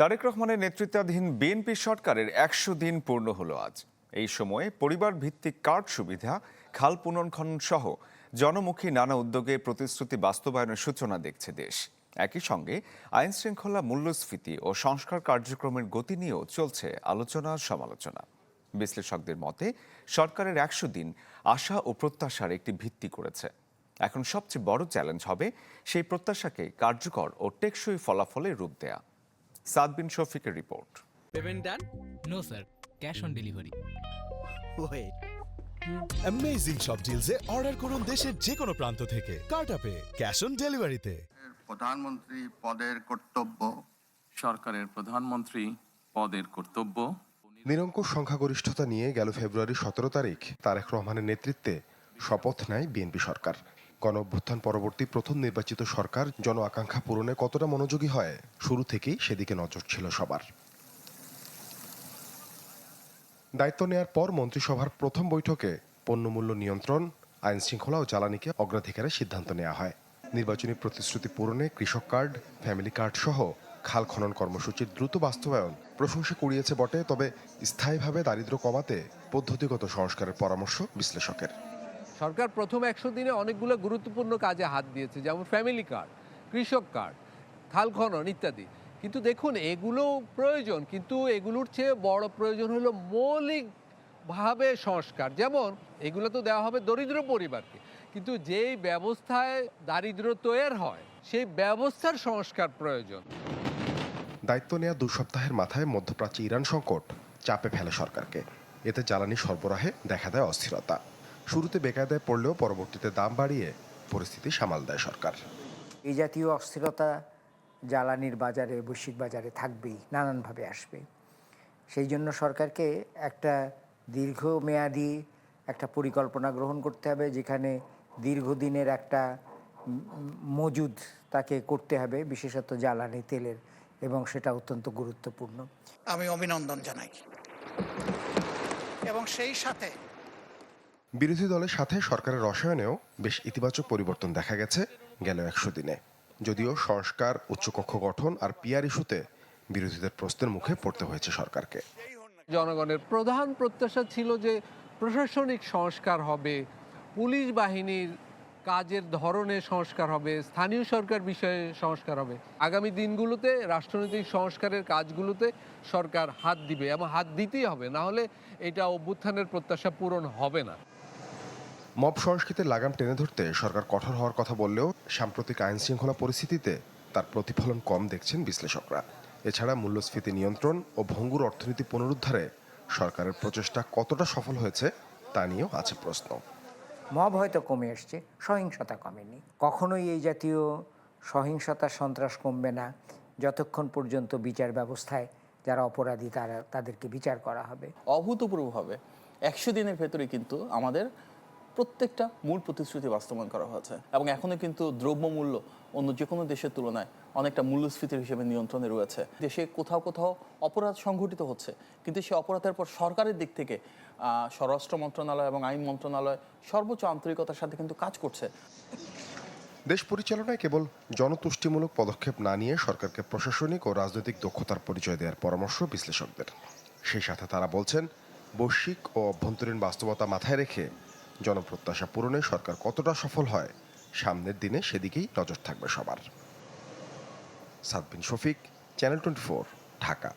তারেক রহমানের নেতৃত্বাধীন বিএনপি সরকারের ১০০ দিন পূর্ণ হলো আজ। এই সময়ে পরিবার ভিত্তিক কার্ড সুবিধা, খাল পুনর্খনন সহ জনমুখী নানা উদ্যোগে প্রতিশ্রুতি বাস্তবায়নের সূচনা দেখছে দেশ। একই সঙ্গে আইন শৃঙ্খলা, মূল্যস্ফীতি ও সংস্কার কার্যক্রমের গতি নিয়েও চলছে আলোচনা সমালোচনা। বিশ্লেষকদের মতে সরকারের ১০০ দিন আশা ও প্রত্যাশার একটি ভিত্তি করেছে। এখন সবচেয়ে বড় চ্যালেঞ্জ হবে সেই প্রত্যাশাকে কার্যকর ও টেকসই ফলাফলে রূপ দেয়া। সাদ বিন শফিকের report. Payment done? No sir, cash on delivery. Wait. Amazing সব ডিলসে অর্ডার করুন দেশের যে কোনো প্রান্ত থেকে। কার্টআপে ক্যাশ অন ডেলিভারিতে। প্রধানমন্ত্রী পদের কর্তব্য। সরকারের প্রধানমন্ত্রী পদের কর্তব্য। নিরঙ্কুশ সংখ্যাগরিষ্ঠতা নিয়ে গেল ফেব্রুয়ারি 17 তারিখ তারেক রহমানের নেতৃত্বে শপথ নেয় বিএনপি সরকার। গণঅভ্যুত্থান পরবর্তী প্রথম নির্বাচিত সরকার জন আকাঙ্ক্ষা পূরণে কতটা মনোযোগী হয়, শুরু থেকেই সেদিকে নজর ছিল সবার। দায়িত্ব নেয়ার পর মন্ত্রিসভার প্রথম বৈঠকে পণ্যমূল্য নিয়ন্ত্রণ, আইন শৃঙ্খলা ও জ্বালানিকে অগ্রাধিকারের সিদ্ধান্ত নেওয়া হয়। নির্বাচনী প্রতিশ্রুতি পূরণে কৃষক কার্ড, ফ্যামিলি কার্ড সহ খাল খনন কর্মসূচির দ্রুত বাস্তবায়ন প্রশংসা কুড়িয়েছে বটে, তবে স্থায়ীভাবে দারিদ্র্য কমাতে পদ্ধতিগত সংস্কারের পরামর্শ বিশ্লেষকের। সরকার প্রথম ১০০ দিনে অনেকগুলো গুরুত্বপূর্ণ কাজে হাত দিয়েছে, যেমন ফ্যামিলি কার্ড, কৃষক কার্ড, খাল খনন ইত্যাদি। কিন্তু দেখুন, এগুলো প্রয়োজন, কিন্তু এগুলোর চেয়ে বড় প্রয়োজন হলো মৌলিকভাবে সংস্কার। যেমন এগুলো তো দেওয়া হবে দরিদ্র পরিবারকে, কিন্তু যেই ব্যবস্থায় দারিদ্র্য তৈরি হয় সেই ব্যবস্থার সংস্কার প্রয়োজন। দায়িত্ব নেওয়া ২ সপ্তাহের মাথায় মধ্যপ্রাচ্যে ইরান সংকট চাপে ফেলে সরকারকে। এতে জ্বালানি সরবরাহে দেখা দেয় অস্থিরতা। শুরুতে বেকায়দায় পড়লেও পরবর্তীতে দাম বাড়িয়ে পরিস্থিতি সামাল দেয় সরকার। এই জাতীয় অস্থিরতা জ্বালানির বাজারে, বৈশ্বিক বাজারে থাকবেই, নানানভাবে আসবে। সেই জন্য সরকারকে একটা দীর্ঘমেয়াদী একটা পরিকল্পনা গ্রহণ করতে হবে, যেখানে দীর্ঘদিনের একটা মজুদ তাকে করতে হবে, বিশেষত জ্বালানি তেলের, এবং সেটা অত্যন্ত গুরুত্বপূর্ণ। আমি অভিনন্দন জানাই এবং সেই সাথে বিরোধী দলের সাথে সরকারের রসায়নেও বেশ ইতিবাচক পরিবর্তন দেখা গেছে গেল ১০০ দিনে। যদিও সংস্কার, উচ্চকক্ষ গঠন আর পিআর ইস্যুতে বিরোধীদের প্রশ্নের মুখে পড়তে হয়েছে সরকারকে। জনগণের প্রধান প্রত্যাশা ছিল যে প্রশাসনিক সংস্কার হবে, পুলিশ বাহিনীর কাজের ধরনে সংস্কার হবে, স্থানীয় সরকার বিষয়ে সংস্কার হবে। আগামী দিনগুলোতে রাষ্ট্রনৈতিক সংস্কারের কাজগুলোতে সরকার হাত দিবে এবং হাত দিতেই হবে, না হলে এটা অভ্যুত্থানের প্রত্যাশা পূরণ হবে না। মব সংস্কৃতির লাগাম টেনে ধরতে সরকার কঠোর হওয়ার কথা বললেও সাম্প্রতিক আইন শৃঙ্খলা পরিস্থিতিতে তার প্রতিফলন কম দেখছেন বিশ্লেষকরা। এছাড়া মূল্যস্ফীতি নিয়ন্ত্রণ ও ভঙ্গুর অর্থনীতি পুনরুদ্ধারে সরকারের প্রচেষ্টা কতটা সফল হয়েছে তা নিয়েও আছে প্রশ্ন। মব হয়তো কমে আসছে, সহিংসতা কমেনি। কখনোই এই জাতীয় সহিংসতা, সন্ত্রাস কমবে না যতক্ষণ পর্যন্ত বিচার ব্যবস্থায় যারা অপরাধী তাদেরকে বিচার করা হবে। অভূতপূর্বভাবে ১০০ দিনের ভেতরে কিন্তু আমাদের প্রত্যেকটা মূল প্রতিশ্রুতি বাস্তবায়ন করা হয়েছে এবং এখনো কিন্তু দ্রব্যমূল্য অন্য যে কোনো দেশের তুলনায় অনেকটা মূল্যস্ফীতির হিসেবে নিয়ন্ত্রণে রয়েছে। দেশে কোথাও কোথাও অপরাধ সংঘটিত হচ্ছে, কিন্তু সেই অপরাধের পর সরকারের দিক থেকে স্বরাষ্ট্র মন্ত্রণালয় এবং আইন মন্ত্রণালয় সর্বোচ্চ আন্তরিকতার সাথে কিন্তু কাজ করছে। দেশ পরিচালনায় কেবল জনতুষ্টিমূলক পদক্ষেপ না নিয়ে সরকারকে প্রশাসনিক ও রাজনৈতিক দক্ষতার পরিচয় দেওয়ার পরামর্শ বিশ্লেষকদের। সেই সাথে তারা বলছেন, বৈশ্বিক ও অভ্যন্তরীণ বাস্তবতা মাথায় রেখে জনপ্রত্যাশা পূরণে সরকার কতটা সফল হয় সামনের দিনে সেদিকেই নজর থাকবে সবার। সাদ বিন শফিক, চ্যানেল 24, ঢাকা।